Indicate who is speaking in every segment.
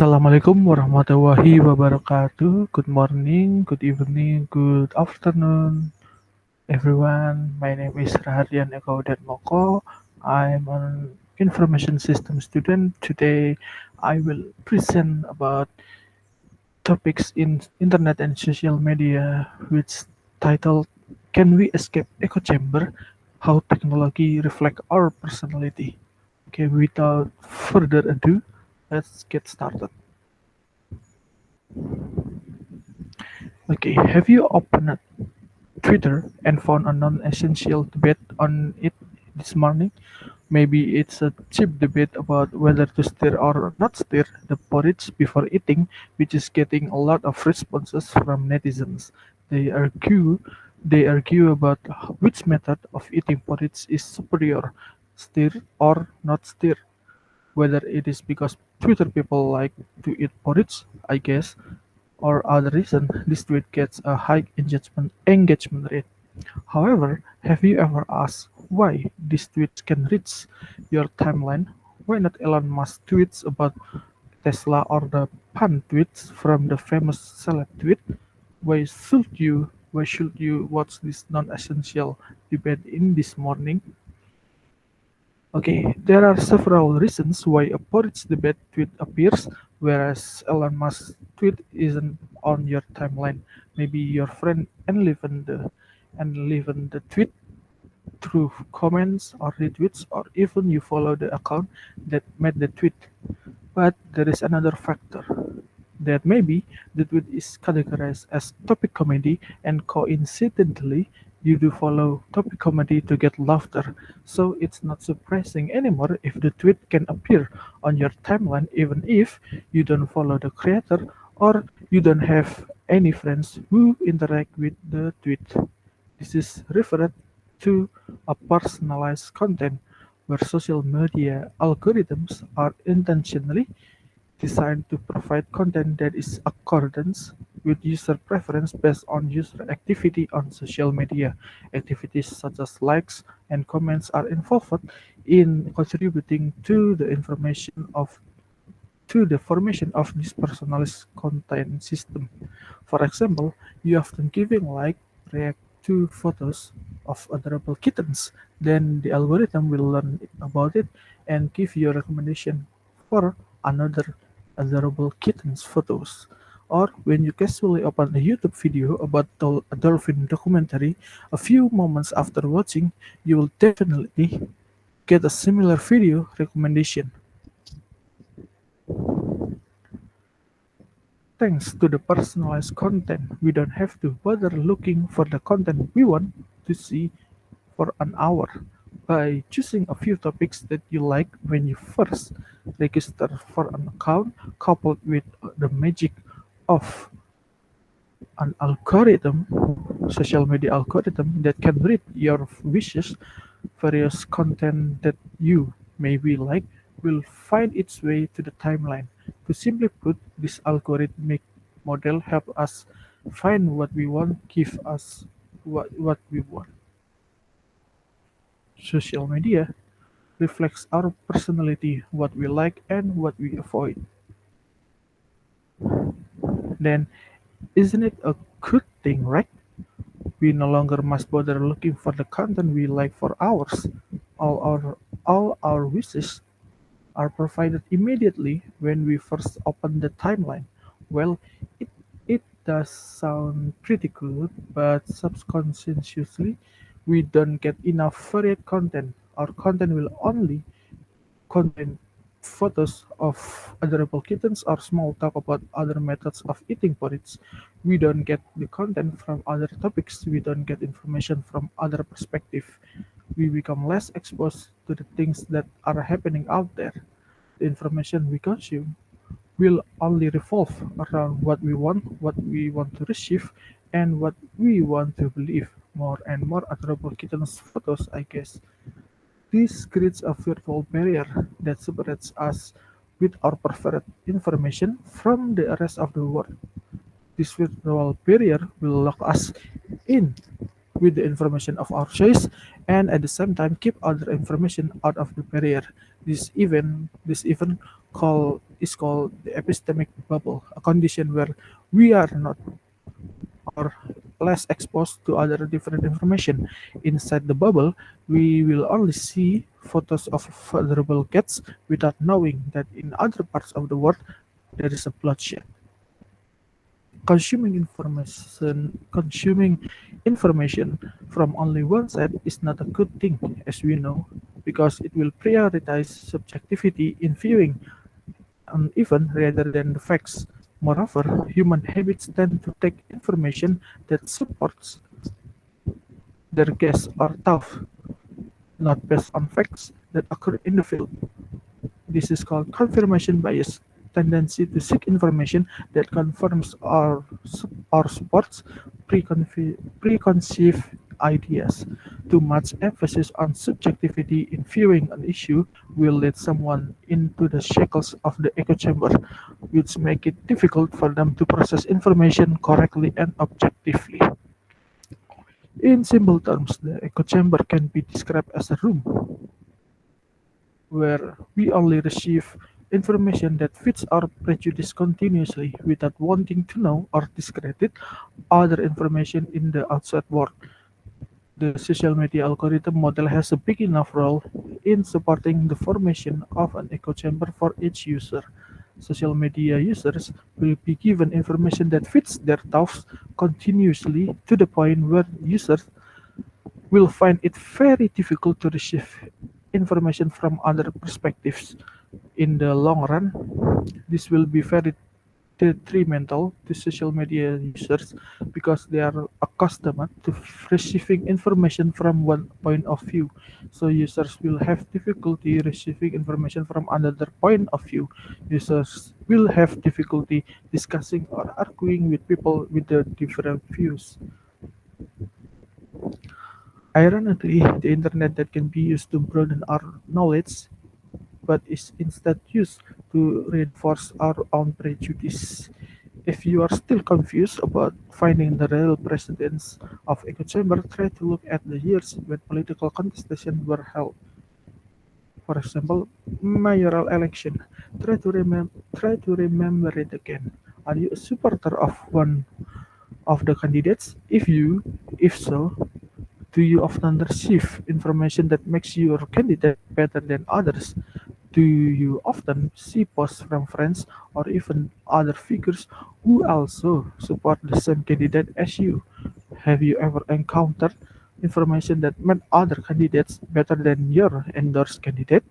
Speaker 1: Assalamualaikum warahmatullahi wabarakatuh. Good morning, good evening, good afternoon, everyone. My name is Rahardian Eko Moko. I'm an information system student. Today, I will present about topics in internet and social media, which titled "Can We Escape Echo Chamber? How Technology Reflect Our Personality." Okay, without further ado, let's get started. Okay, have you opened Twitter and found a non-essential debate on it this morning? Maybe it's a cheap debate about whether to stir or not stir the porridge before eating, which is getting a lot of responses from netizens. They argue they argue about which method of eating porridge is superior, stir or not stir. Whether it is because Twitter people like to eat porridge, I guess, or other reason, this tweet gets a high engagement rate. However, have you ever asked why these tweets can reach your timeline? Why not Elon Musk tweets about Tesla or the pan tweets from the famous celeb tweet? Why should you watch this non-essential debate in this morning? Okay, there are several reasons why a porridge debate tweet appears, whereas Elon Musk's tweet isn't on your timeline. Maybe your friend enlivened the tweet through comments or retweets, or even you follow the account that made the tweet. But there is another factor that maybe the tweet is categorized as topic comedy, and coincidentally, you do follow topic comedy to get laughter. So it's not surprising anymore if the tweet can appear on your timeline even if you don't follow the creator or you don't have any friends who interact with the tweet. This is referred to a personalized content, where social media algorithms are intentionally designed to provide content that is accordance with user preference based on user activity on social media. Activities such as likes and comments are involved in contributing to the formation of this personalized content system. For example, you often giving like react to photos of adorable kittens, then the algorithm will learn about it and give you a recommendation for another adorable kittens photos. Or when you casually open a YouTube video about a dolphin documentary, a few moments after watching, you will definitely get a similar video recommendation. Thanks to the personalized content, we don't have to bother looking for the content we want to see for an hour. By choosing a few topics that you like when you first register for an account, coupled with the magic of an algorithm, social media algorithm that can read your wishes, various content that you maybe like will find its way to the timeline. To simply put, this algorithmic model help us find what we want, give us what we want. Social media reflects our personality, what we like and what we avoid. Then, isn't it a good thing, right? We no longer must bother looking for the content we like for hours. All our all our wishes are provided immediately when we first open the timeline. Well, it it does sound pretty good, but subconsciously we don't get enough varied content. Our content will only contain photos of adorable kittens or small talk about other methods of eating porridge. We don't get the content from other topics. We don't get information from other perspective. We become less exposed to the things that are happening out there. The information we consume will only revolve around what we want to receive, and what we want to believe. More and more adorable kittens photos, I guess. This creates a virtual barrier that separates us with our preferred information from the rest of the world. This virtual barrier will lock us in with the information of our choice and at the same time keep other information out of the barrier. This event is called the epistemic bubble, a condition where we are not or less exposed to other different information. Inside the bubble, we will only see photos of vulnerable cats without knowing that in other parts of the world there is a bloodshed. Consuming information from only one side is not a good thing, as we know, because it will prioritize subjectivity in viewing an event rather than the facts. Moreover, human habits tend to take information that supports their guess or thought, not based on facts that occur in the field. This is called confirmation bias, tendency to seek information that confirms or supports preconceived ideas. Too much emphasis on subjectivity in viewing an issue will lead someone into the shackles of the echo chamber, which make it difficult for them to process information correctly and objectively. In simple terms, the echo chamber can be described as a room where we only receive information that fits our prejudice continuously without wanting to know or discredit other information in the outside world. The social media algorithm model has a big enough role in supporting the formation of an echo chamber for each user. Social media users will be given information that fits their thoughts continuously to the point where users will find it very difficult to receive information from other perspectives. In the long run, this will be very detrimental to social media users because they are accustomed to receiving information from one point of view. So users will have difficulty receiving information from another point of view. Users will have difficulty discussing or arguing with people with the different views. Ironically, the internet that can be used to broaden our knowledge but is instead used to reinforce our own prejudice. If you are still confused about finding the real precedents of echo chamber, try to look at the years when political contestations were held. For example, mayoral election. Try to remember it again. Are you a supporter of one of the candidates? If so, do you often receive information that makes your candidate better than others? Do you often see posts from friends or even other figures who also support the same candidate as you? Have you ever encountered information that made other candidates better than your endorsed candidate?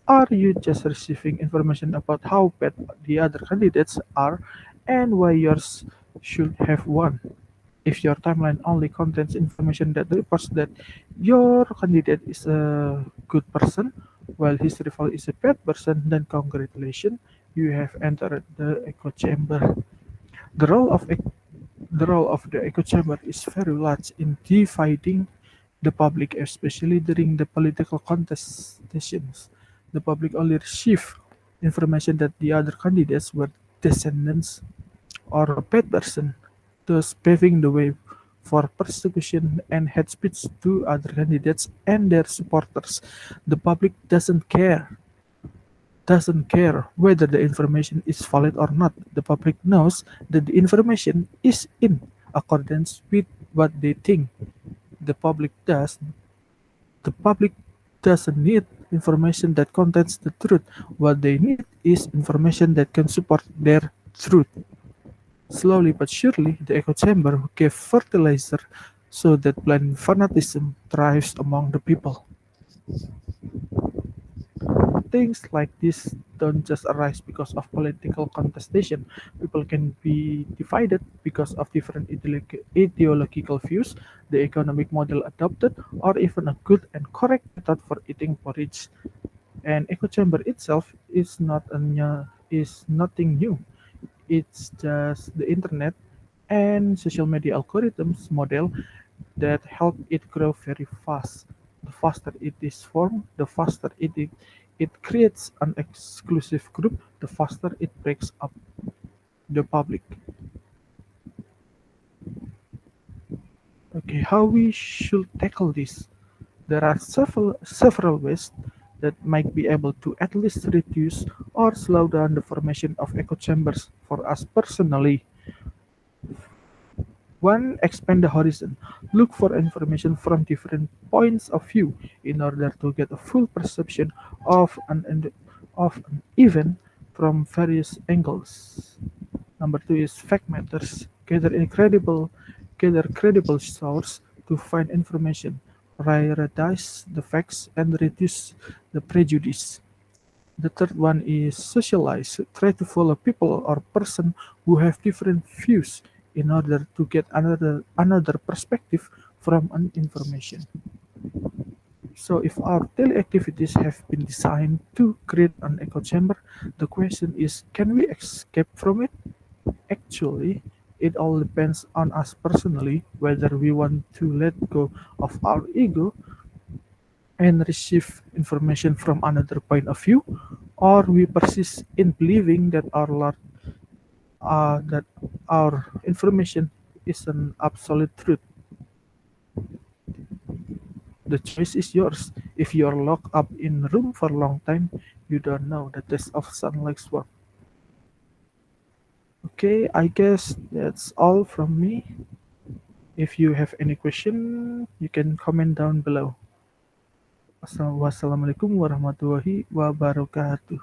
Speaker 1: Are you just receiving information about how bad the other candidates are and why yours should have won? If your timeline only contains information that reports that your candidate is a good person while his rival is a bad person, then congratulations, you have entered the echo chamber. The role of the echo chamber is very large in dividing the public, especially during the political contestations. The public only receive information that the other candidates were descendants or a bad person, thus paving the way for persecution and hate speech to other candidates and their supporters. The public doesn't care whether the information is valid or not. The public knows that the information is in accordance with what they think. The public does the public doesn't need information that contains the truth. What they need is information that can support their truth. Slowly but surely, the echo chamber gave fertilizer so that blind fanaticism thrives among the people. Things like this don't just arise because of political contestation. People can be divided because of different ideological views, the economic model adopted, or even a good and correct method for eating porridge. And echo chamber itself is nothing new. It's just the internet and social media algorithms model that help it grow very fast. The faster it is formed, the faster it creates an exclusive group, the faster it breaks up the public. Okay, how we should tackle this? There are several ways that might be able to at least reduce or slow down the formation of echo chambers for us personally. One, expand the horizon. Look for information from different points of view in order to get a full perception of an event from various angles. Number two is fact matters. Gather credible source to find information. Prioritize the facts and reduce the prejudice. The third one is socialize. Try to follow people or person who have different views in order to get another perspective from an information. So if our daily activities have been designed to create an echo chamber, the question is, can we escape from it? Actually, it all depends on us personally whether we want to let go of our ego and receive information from another point of view, or we persist in believing that our information is an absolute truth. The choice is yours. If you are locked up in a room for a long time, you don't know the taste of sunlight's warmth. Okay, I guess that's all from me. If you have any question, you can comment down below. Wassalamualaikum warahmatullahi wabarakatuh.